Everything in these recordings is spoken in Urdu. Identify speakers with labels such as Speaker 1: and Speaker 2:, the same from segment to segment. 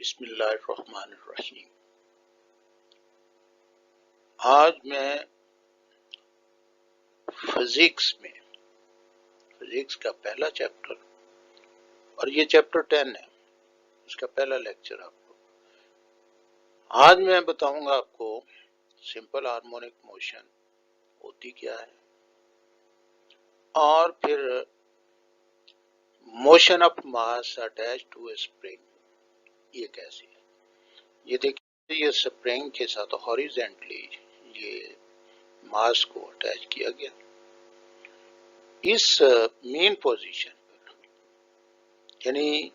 Speaker 1: بسم اللہ الرحمن الرحیم۔ آج میں فزکس کا پہلا چیپٹر، اور یہ چیپٹر 10 ہے، اس کا پہلا لیکچر آج میں بتاؤں گا آپ کو سمپل ہارمونک موشن ہوتی کیا ہے، اور پھر motion of mass attach to a spring یہ کیسے ہے۔ یہ دیکھیے، یہ اسپرنگ کے ساتھ ہاریزونٹلی یہ ماس کو اٹیچ کیا گیا اس مین پوزیشن پر، یعنی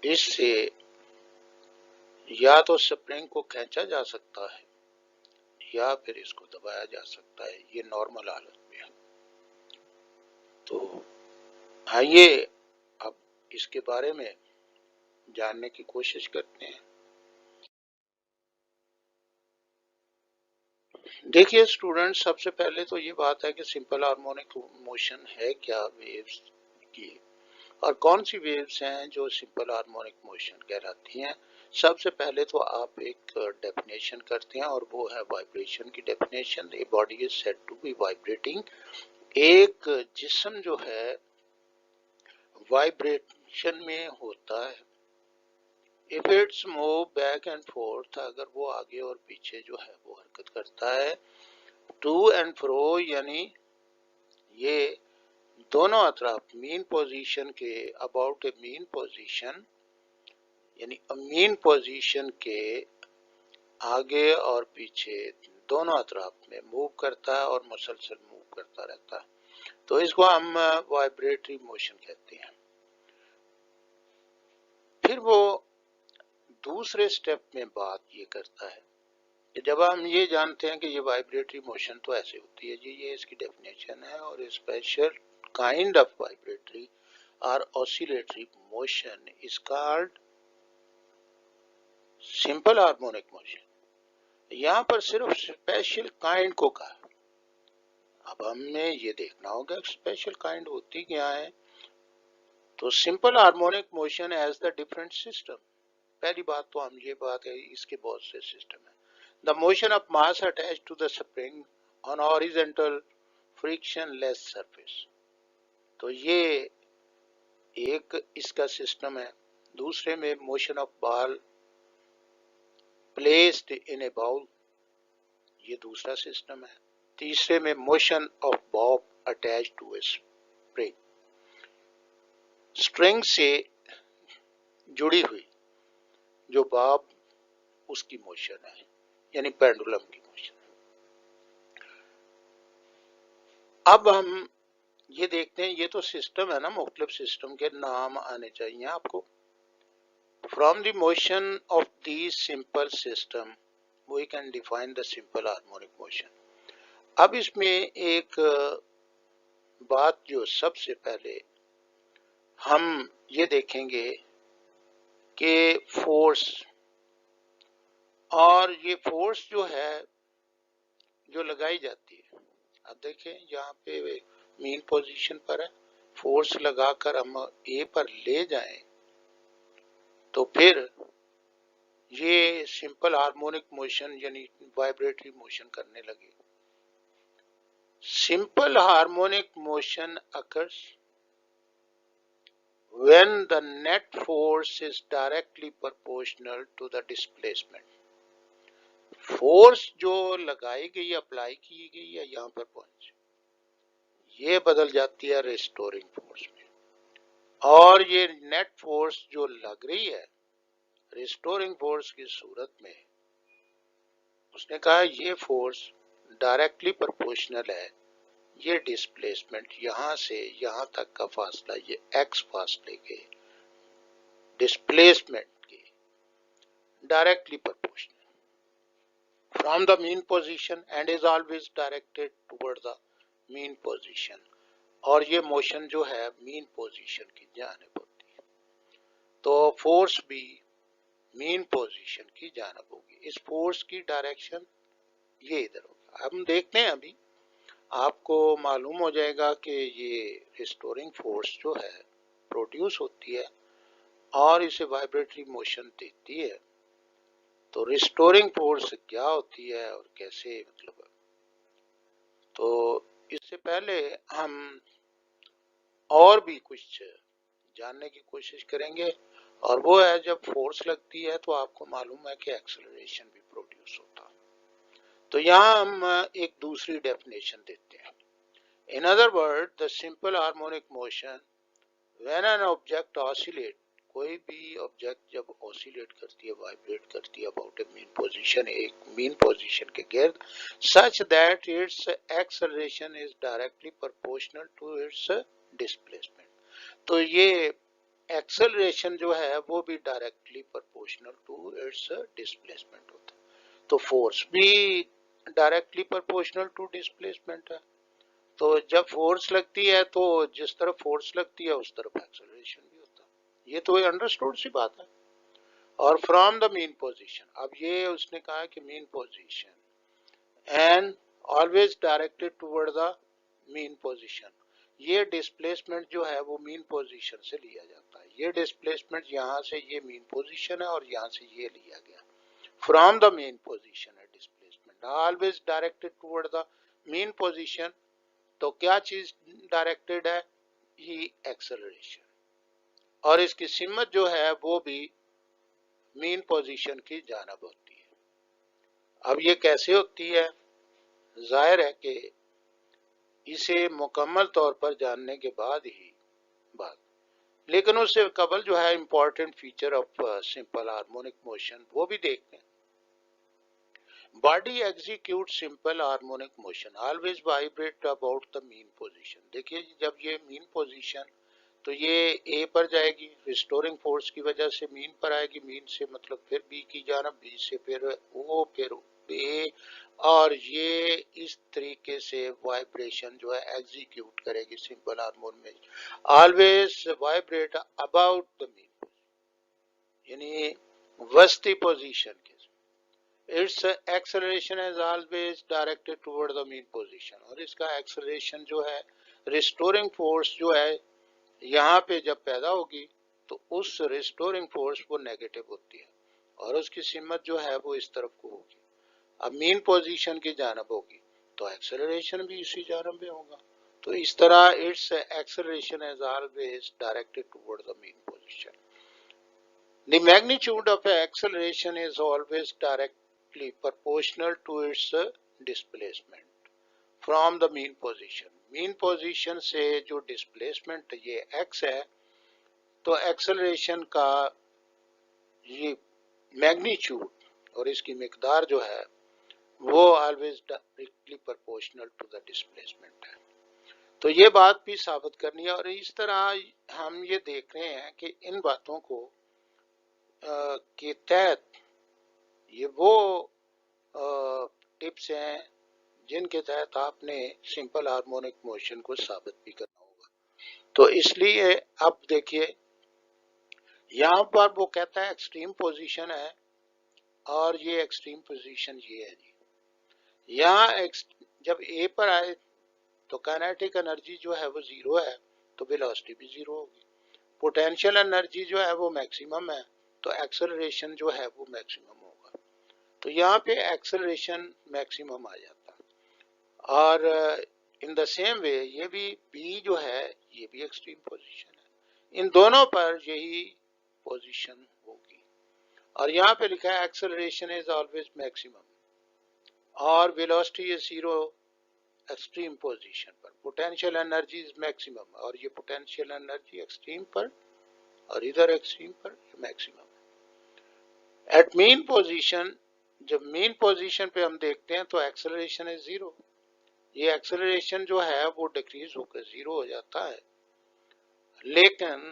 Speaker 1: اس سے یا تو اسپرنگ کو کھینچا جا سکتا ہے یا پھر اس کو دبایا جا سکتا ہے، یہ نارمل حالت میں ہے۔ تو آئیے اب اس کے بارے میں جاننے کی کوشش کرتے ہیں۔ دیکھیے اسٹوڈنٹ، سب سے پہلے تو یہ بات ہے کہ سمپل ہارمونک موشن ہے کیا، ویوز کی، اور کون سی ویوز ہیں جو سمپل ہارمونک موشن کہلاتی ہیں۔ سب سے پہلے تو آپ ایک ڈیفینیشن کرتے ہیں، اور وہ ہے وائبریشن کی definition. A body is said to be vibrating. ایک جسم جو ہے وائبریشن میں ہوتا ہے۔ if it's move back and forth، اگر وہ آگے اور پیچھے جو ہے وہ حرکت کرتا ہے۔ to and fro یعنی یہ دونوں اطراف مین پوزیشن کے about a mean position، یعنی مین پوزیشن کے آگے اور پیچھے دونوں اطراف میں موو کرتا ہے اور مسلسل موو کرتا رہتا ہے، تو اس کو ہم وائبریٹری موشن کہتے ہیں۔ پھر وہ دوسرے سٹیپ میں بات یہ کرتا ہے کہ جب ہم یہ جانتے ہیں کہ یہ وائبریٹری موشن تو ایسے ہوتی ہے جی، یہ اس کی ڈیفینیشن ہے، اور اسپیشل کائنڈ آف وائبریٹری اور oscillatory motion is called simple harmonic motion۔ یہاں پر صرف اسپیشل کائنڈ کو کہا۔ اب ہمیں یہ دیکھنا ہوگا اسپیشل کائنڈ ہوتی کیا ہے۔ تو simple harmonic motion as the different system, پہلی بات تو ہم یہ بات ہے اس کے بہت سے سسٹم ہیں۔ The motion of mass attach to the spring on horizontal frictionless surface, تو یہ ایک اس کا سسٹم ہے۔ دوسرے میں motion of ball placed in a bowl, یہ دوسرا سسٹم ہے۔ تیسرے میں motion of bob attach to a spring, string سے جڑی ہوئی جو باب اس کی موشن ہے، یعنی پینڈولم کی موشن۔ اب ہم یہ دیکھتے ہیں، یہ تو سسٹم ہے نا، مختلف سسٹم کے نام آنے چاہیے آپ کو۔ From the motion of the simple system we can define the simple harmonic motion. اب اس میں ایک بات جو سب سے پہلے ہم یہ دیکھیں گے کہ فورس، اور یہ فورس جو ہے جو لگائی جاتی ہے، اب دیکھیں یہاں پہ مین پوزیشن پر ہے، فورس لگا کر ہم اے پر لے جائیں تو پھر یہ سمپل ہارمونک موشن یعنی وائبریٹری موشن کرنے لگے۔ Simple harmonic motion occurs when the net force is directly proportional to the displacement۔ Force جو لگائی گئی، اپلائی کی گئی ہے یہاں پر پہنچ، یہ بدل جاتی ہے ریسٹورنگ فورس میں، اور یہ نیٹ فورس جو لگ رہی ہے ریسٹورنگ فورس کی صورت میں، اس نے کہا یہ فورس ڈائریکٹلی پرپورشنل ہے، یہ ڈسپلیسمنٹ یہاں سے یہاں تک کا فاصلہ، یہ ایکس فاصلے کے ڈسپلیسمنٹ کے directly proportional from the mean position and is always directed toward the mean position, اور یہ موشن جو ہے مین پوزیشن کی جانب ہوتی ہے، تو فورس بھی مین پوزیشن کی جانب ہوگی۔ اس فورس کی ڈائریکشن یہ ادھر ہوگا۔ ہم دیکھتے ہیں، ابھی آپ کو معلوم ہو جائے گا کہ یہ ریسٹورنگ فورس جو ہے پروڈیوس ہوتی ہے اور اسے وائبریٹری موشن دیتی ہے. تو ریسٹورنگ فورس کیا ہوتی ہے اور کیسے مطلب. تو اس سے پہلے ہم اور بھی کچھ جاننے کی کوشش کریں گے، اور وہ ہے جب فورس لگتی ہے تو آپ کو معلوم ہے کہ ایکسلریشن بھی پروڈیوس ہوتا ہے. تو یہاں ہم ایک دوسری ڈیفینیشن دیتے ہیں. In other words, the simple harmonic motion when an object oscillate، کوئی بھی آبجیکٹ جب oscillate کرتی ہے، وائبریٹ کرتی ہے about a mean position، ایک mean position کے گرد، such that its acceleration is directly proportional to its displacement. تو یہ ایکسلریشن جو ہے وہ بھی directly proportional to its displacement ہوتا ہے. تو فورس بھی ڈائریکٹلی پرپورشنل ٹو ڈسپلیسمنٹ ہے. تو جب فورس لگتی ہے تو جس طرف فورس لگتی ہے اس طرف ایکسلریشن بھی ہوتا ہے. یہ تو انڈرسٹوڈ سی بات ہے. اور فرام دا مین پوزیشن، اب یہ اس نے کہا کہ mean position and always directed toward the mean position. یہ ڈسپلیسمنٹ جو ہے وہ مین پوزیشن سے لیا جاتا ہے. یہ ڈسپلیسمنٹ یہاں سے یہ مین پوزیشن ہے اور یہاں سے یہ لیا گیا. فرام دا مین پوزیشن ہے displacement always directed toward the mean position. تو کیا چیز ڈائریکٹڈ ہے؟ یہ ایکسلریشن، اور اس کی سمت جو ہے وہ بھی مین پوزیشن کی جانب ہوتی ہے. اب یہ کیسے ہوتی ہے؟ ظاہر ہے کہ اسے مکمل طور پر جاننے کے بعد ہی بات، لیکن اس سے قبل جو ہے important feature of simple harmonic motion وہ بھی دیکھتے ہیں. Body execute simple harmonic motion always vibrate about the mean position. دیکھیے جب یہ مین پوزیشن تو یہ اے پر جائے گی، ریسٹورنگ فورس کی وجہ سے مین پر آئے گی، مین سے مطلب پھر بی کی جانب، بی سے پھر او، پھر اے، اور یہ اس طریقے سے وائبریشن جو ہے ایگزیکیوٹ کرے گی سمپل ہارمون میں. آلویز وائبریٹ اباؤٹ دا مین، یعنی وسطی پوزیشن کے. Its acceleration is always directed toward the mean position، اور اس کا ایکسلریشن جو ہے ریسٹورنگ فورس جو ہے یہاں پہ جب پیدا ہوگی تو اس ریسٹورنگ فورس وہ نیگیٹو ہوتی ہے اور اس کی سمت جو ہے وہ اس طرف کو ہوگی. اب مین پوزیشن کی جانب ہوگی تو ایکسلریشن بھی اسی جانب میں ہوگا. تو اس طرح its acceleration is always directed toward the mean position. The magnitude of acceleration is always directly proportional to its displacement from the mean position. mean position سے جو displacement یہ x ہے تو acceleration کا یہ magnitude اور اس کی مقدار جو ہے وہ always directly proportional to the displacement ہے. تو یہ بات بھی ثابت کرنی ہے، اور اس طرح ہم یہ دیکھ رہے ہیں کہ ان باتوں کو کے تحت یہ وہ ٹپس ہیں جن کے تحت آپ نے سمپل ہارمونک موشن کو ثابت بھی کرنا ہوگا. تو اس لیے اب دیکھیے یہاں پر وہ کہتا ہے ایکسٹریم پوزیشن ہے، اور یہ ایکسٹریم پوزیشن یہ ہے جی. یہاں جب اے پر آئے تو کائنیٹک انرجی جو ہے وہ زیرو ہے تو ویلوسٹی بھی زیرو ہوگی. پوٹینشیل انرجی جو ہے وہ میکسیمم ہے تو ایکسلریشن جو ہے وہ میکسیمم ہوگا. تو یہاں پہ ایکسلریشن میکسیمم آ جاتا ہے. اور ان دا سیم وے یہ بھی بی جو ہے یہ بھی ایکسٹریم پوزیشن ہے. ان دونوں پر یہی پوزیشن ہوگی. اور یہاں پہ لکھا ہے ایکسلریشن از آلویز میکسیمم اور velocity is zero extreme position پر. پوٹینشیل انرجی از میکسیمم، اور یہ پوٹینشیل انرجی ایکسٹریم پر اور ادھر ایکسٹریم پر میکسیمم. ایٹ مین پوزیشن، جب مین پوزیشن پہ ہم دیکھتے ہیں تو ایکسلریشن از زیرو. یہ ایکسلریشن جو ہے وہ ڈیکریز ہو کر زیرو ہو جاتا ہے، لیکن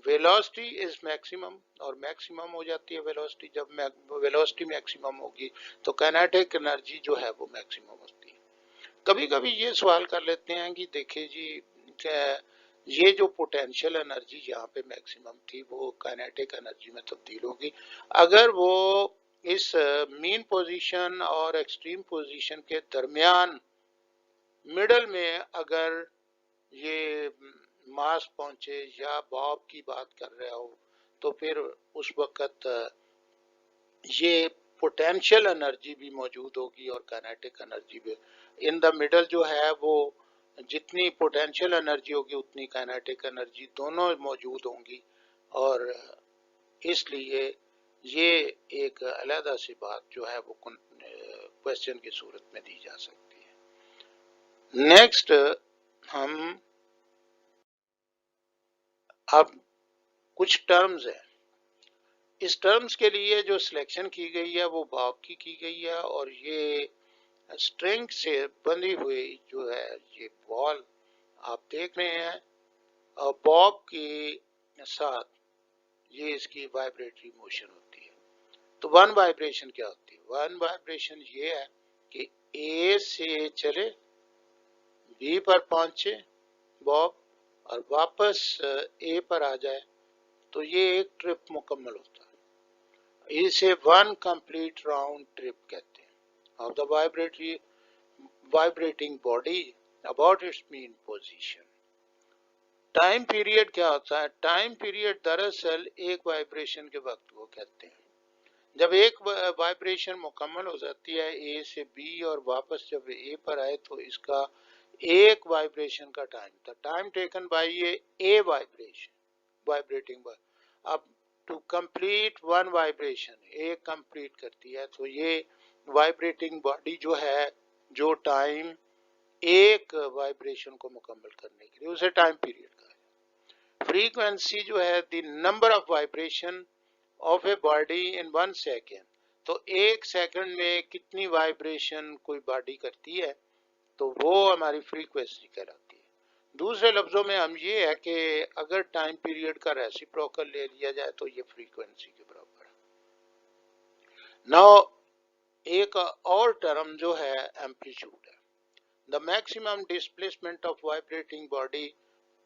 Speaker 1: ویلوسٹی از میکسیمم، اور میکسیمم ہو جاتی ہے ویلوسٹی. جب ویلوسٹی میکسیمم ہوگی تو کائنیٹک انرجی جو ہے وہ میکسیمم ہوتی ہے. کبھی کبھی یہ سوال کر لیتے ہیں کہ دیکھیں جی یہ جو پوٹینشیل انرجی یہاں پہ میکسیمم تھی وہ کائنیٹک انرجی میں تبدیل ہوگی اگر وہ اس مین پوزیشن اور ایکسٹریم پوزیشن کے درمیان مڈل میں اگر یہ ماس پہنچے یا باب کی بات کر رہا ہو تو پھر اس وقت یہ پوٹینشیل انرجی بھی موجود ہوگی اور کائنیٹک انرجی بھی. ان دا مڈل جو ہے وہ جتنی پوٹینشیل انرجی ہوگی اتنی کائنیٹک انرجی دونوں موجود ہوں گی، اور اس لیے یہ ایک علیحدہ سی بات جو ہے وہ کوشچن کی صورت میں دی جا سکتی ہے. نیکسٹ ہم اب کچھ ٹرمز ہیں. اس ٹرمز کے لیے جو سلیکشن کی گئی ہے وہ باب کی گئی ہے، اور یہ اسٹرنگ سے بندھی ہوئی جو ہے یہ بال آپ دیکھ رہے ہیں، اور باب کے ساتھ یہ اس کی وائبریٹری موشن ہوتی ہے. تو ون وائبریشن کیا ہوتی ہے؟ ون وائبریشن یہ ہے کہ اے سے چلے بی پر پہنچے باب اور واپس اے پر آ جائے، تو یہ ایک ٹرپ مکمل ہوتا ہے. اسے ون کمپلیٹ راؤنڈ ٹرپ کہتے ہیں of the vibrating body about its mean position. Time period کیا ہوتا ہے؟ ٹائم پیریڈ دراصل ایک وائبریشن کے وقت کو کہتے ہیں. جب ایک وائبریشن مکمل ہو جاتی ہے اے سے بی اور واپس جب اے پر آئے تو اس کا ایک وائبریشن کا ٹائم تھا. Time taken by a vibration vibrating. اب ٹو کمپلیٹ ون وائبریشن ایک کمپلیٹ کرتی ہے، تو یہ وائبریٹنگ باڈی جو ہے جو ٹائم ایک وائبریشن کو مکمل کرنے کے لیے اسے ٹائم پیریڈ کہا ہے. فریکوینسی جو ہے the number of vibration of a body in one second, تو ایک سیکنڈ میں کتنی وائبریشن کوئی باڈی کرتی ہے تو وہ ہماری فریکوینسی کہلاتی ہے. دوسرے لفظوں میں ہم یہ ہے کہ اگر ٹائم پیریڈ کا ریسیپروکل لے لیا جائے تو یہ فریکوینسی کے برابر ہے. نو ایک اور ٹرم جو ہے ایمپلیٹیوڈ ہے. The maximum displacement of vibrating body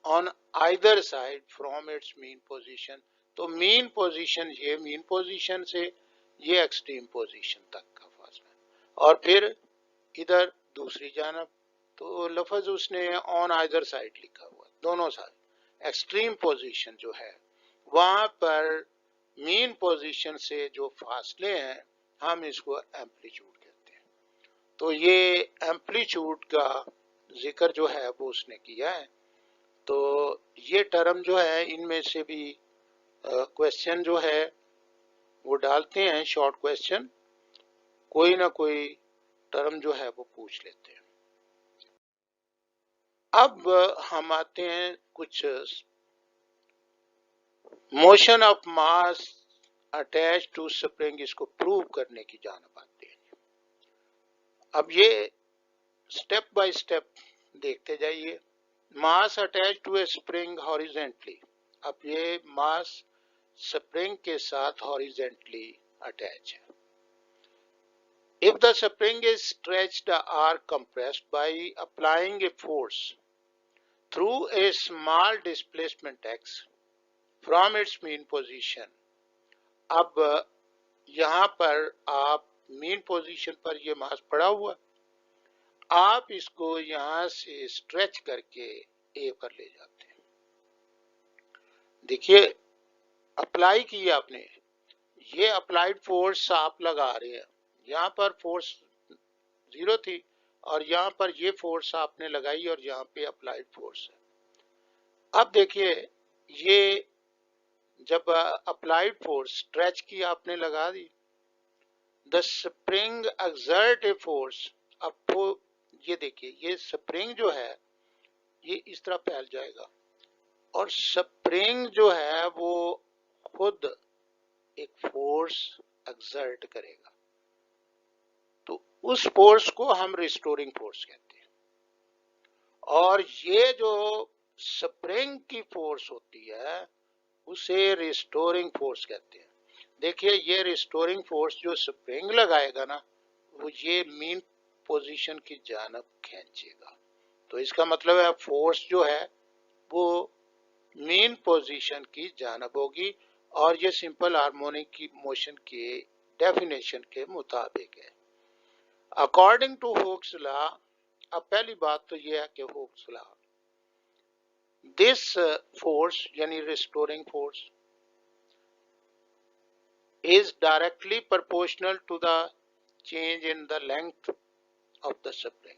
Speaker 1: on either side from its mean position. تو مین پوزیشن یہ مین پوزیشن سے یہ ایکسٹریم پوزیشن تک کا فاصلہ ہے، اور پھر ادھر دوسری جانب تو لفظ اس نے آن آئدر سائڈ لکھا ہوا، دونوں سائڈ. ایکسٹریم پوزیشن جو ہے وہاں پر مین پوزیشن سے جو فاصلے ہیں ہم اس کو ایمپلیٹیوڈ کہتے ہیں. تو یہ ایمپلیٹیوڈ کا ذکر جو ہے وہ اس نے کیا ہے. تو یہ ٹرم جو ہے ان میں سے بھی کویسچن جو ہے وہ ڈالتے ہیں، شارٹ کویسچن کوئی نہ کوئی ٹرم جو ہے وہ پوچھ لیتے ہیں. اب ہم آتے ہیں کچھ motion of mass attach to spring, اس کو پروو کرنے کی جانب آتے ہیں. اب یہ اسٹیپ بائی اسٹیپ دیکھتے جائیے. Mass attach to a spring horizontally. اب یہ ماس اسپرنگ کے ساتھ ہاریزونٹلی اٹیچ ہے. If the spring is stretched or compressed by applying a force through a small displacement x from its mean position. اب یہاں پر آپ مین پوزیشن پر یہ ماس پڑا ہوا، آپ اس کو یہاں سے اسٹریچ کر کے اے پر لے جاتے ہیں. دیکھیے اپلائی کی آپ نے، یہ اپلائیڈ فورس آپ لگا رہے ہیں، یہاں پر فورس زیرو تھی اور یہاں پر یہ فورس آپ نے لگائی اور یہاں پہ اپلائیڈ فورس ہے. اب دیکھیے یہ جب اپلائیڈ فورس اسٹریچ کی آپ نے لگا دی، the spring exert a force. اب وہ یہ دیکھیے یہ اسپرنگ جو ہے یہ اس طرح پھیل جائے گا، اور اسپرنگ جو ہے وہ خود ایک فورس ایگزرٹ کرے گا. تو اس فورس کو ہم ریسٹورنگ فورس کہتے ہیں، اور یہ جو اسپرنگ کی فورس ہوتی ہے اسے ریسٹورنگ فورس کہتے ہیں. دیکھیے یہ ریسٹورنگ فورس جو اسپرنگ لگائے گا نا وہ یہ مین پوزیشن کی جانب کھینچے گا. تو اس کا مطلب ہے فورس جو ہے وہ مین پوزیشن کی جانب ہوگی، اور یہ سمپل ہارمونک کی موشن کے ڈیفینیشن کے مطابق ہے. اکارڈنگ ٹو ہوکس لا، اب پہلی بات تو یہ ہے کہ ہوکس لا دس فورس یعنی restoring force is directly proportional to the change in the length of the spring.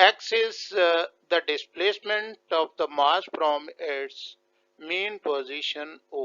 Speaker 1: x is the displacement of the mass from its mean position O,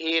Speaker 1: A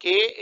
Speaker 1: k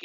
Speaker 1: k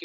Speaker 1: k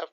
Speaker 1: F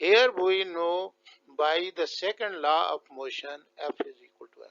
Speaker 1: Here we know by the second law of motion F is equal to ma,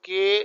Speaker 1: k,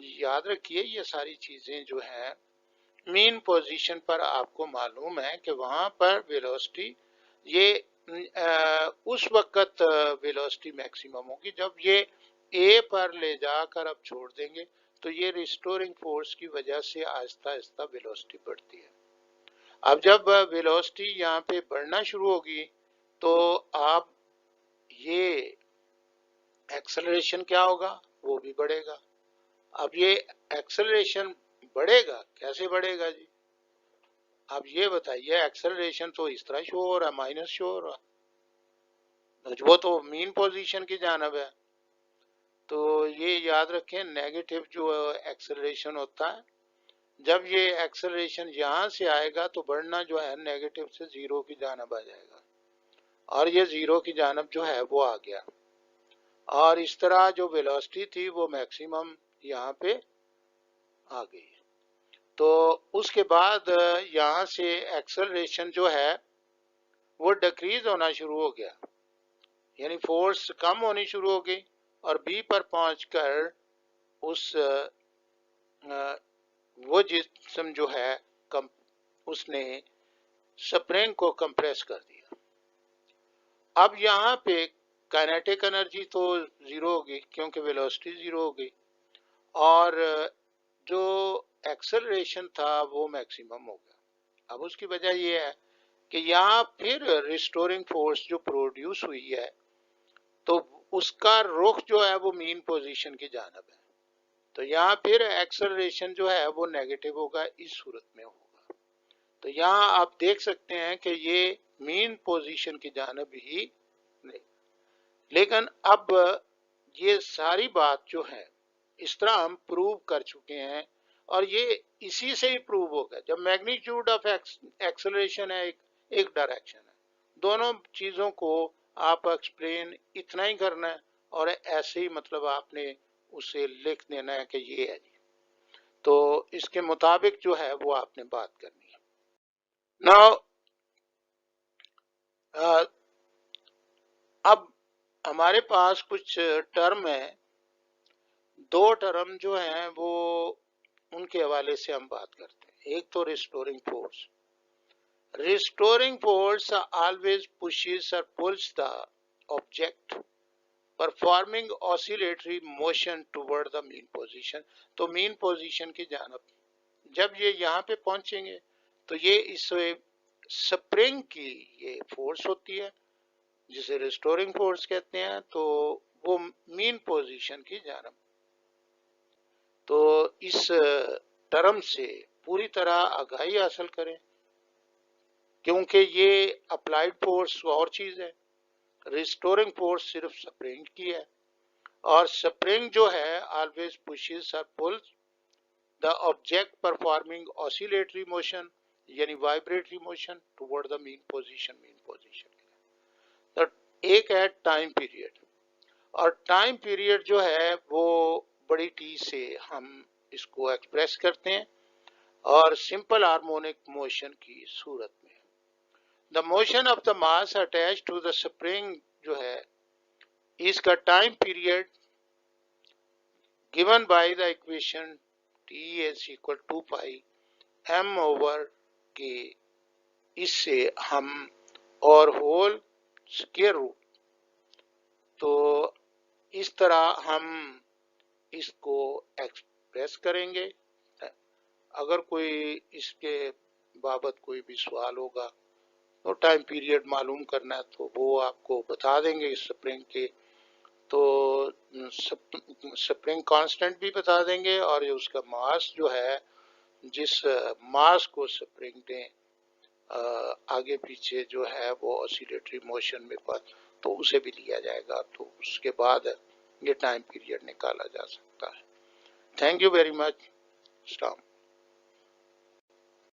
Speaker 1: یاد رکھیے یہ ساری چیزیں جو ہیں مین پوزیشن پر آپ کو معلوم ہے کہ وہاں پر ویلوسٹی یہ اس وقت ویلوسٹی میکسیمم ہوگی جب یہ اے پر لے جا کر اب چھوڑ دیں گے تو یہ ریسٹورنگ فورس کی وجہ سے آہستہ آہستہ ویلوسٹی بڑھتی ہے. اب جب ویلوسٹی یہاں پہ بڑھنا شروع ہوگی تو آپ یہ ایکسلریشن کیا ہوگا وہ بھی بڑھے گا. اب یہ ایکسلریشن بڑھے گا کیسے بڑھے گا جی؟ اب یہ بتائیے ایکسلریشن تو اس طرح شو ہو رہا ہے مائنس شو ہو رہا ہے وہ تو مین پوزیشن کی جانب ہے. تو یہ یاد رکھیں نیگیٹو جو ایکسلریشن ہوتا ہے جب یہ ایکسلریشن یہاں سے آئے گا تو بڑھنا جو ہے نیگیٹو سے زیرو کی جانب آ جائے گا اور یہ زیرو کی جانب جو ہے وہ آ گیا اور اس طرح جو ویلوسٹی تھی وہ میکسیمم یہاں پہ آ گئی. تو اس کے بعد یہاں سے ایکسلریشن جو ہے وہ ڈکریز ہونا شروع ہو گیا یعنی فورس کم ہونی شروع ہو گئی اور بی پر پہنچ کر اس وہ جسم جو ہے اس نے سپرنگ کو کمپریس کر دیا. اب یہاں پہ کائنیٹک انرجی تو زیرو ہوگی کیونکہ ویلوسٹی زیرو ہو گئی اور جو ایکسلریشن تھا وہ میکسیمم ہو گیا. اب اس کی وجہ یہ ہے کہ یہاں پھر ریسٹورنگ فورس جو پروڈیوس ہوئی ہے تو اس کا رخ جو ہے وہ مین پوزیشن کی جانب ہے تو یہاں پھر ایکسلریشن جو ہے وہ نیگیٹو ہوگا اس صورت میں ہوگا. تو یہاں آپ دیکھ سکتے ہیں کہ یہ مین پوزیشن کی جانب ہی نہیں. لیکن اب یہ ساری بات جو ہے اس طرح ہم پروو کر چکے ہیں اور یہ اسی سے ہی پروو ہوگا جب میگنیچیوڈ آف ایکسلریشن ہے ایک ڈائریکشن ہے دونوں چیزوں کو آپ ایکسپلین اتنا ہی کرنا ہے اور ایسے ہی مطلب آپ نے اسے لکھ دینا ہے کہ یہ ہے جی تو اس کے مطابق جو ہے وہ آپ نے بات کرنی ہے. Now اب ہمارے پاس کچھ ٹرم ہیں دو ٹرم جو ہیں وہ ان کے حوالے سے ہم بات کرتے ہیں. ایک تو restoring force. Restoring force always pushes or pulls the object performing oscillatory motion toward the mean position. تو مین پوزیشن کی جانب جب یہ یہاں پہ پہنچیں گے تو یہ اس سپرنگ کی یہ فورس ہوتی ہے جسے ریسٹورنگ فورس کہتے ہیں تو وہ مین پوزیشن کی جانب. تو اس ٹرم سے پوری طرح آگاہی حاصل کریں کیونکہ یہ اپلائیڈ فورس اور چیز ہے ریسٹورنگ فورس صرف سپرنگ کی ہے اور سپرنگ جو ہے always pushes or pulls the object performing oscillatory motion یعنی vibratory motion toward the mean position. تو ایک ہے ٹائم پیریڈ اور ٹائم پیریڈ جو ہے وہ بڑی ٹی سے ہم اس کو ایکسپریس کرتے ہیں اور سمپل ہارمونک موشن کی صورت میں. The motion of the mass attach to the spring جو ہے اس کا time period given by the equation T is equal to pi m over k اس سے ہم اور ہول اسکوائر روٹ تو اس طرح ہم اس کو ایکسپریس کریں گے. اگر کوئی اس کے بابت کوئی بھی سوال ہوگا تو ٹائم پیریڈ معلوم کرنا ہے تو وہ آپ کو بتا دیں گے سپرنگ کے تو سپرنگ کانسٹنٹ بھی بتا دیں گے اور اس کا ماس جو ہے جس ماس کو سپرنگ نے آگے پیچھے جو ہے وہ oscillatory موشن میں پاس تو اسے بھی لیا جائے گا تو اس کے بعد یہ ٹائم پیریڈ نکالا جا سکتا ہے. Thank you very much. السلام.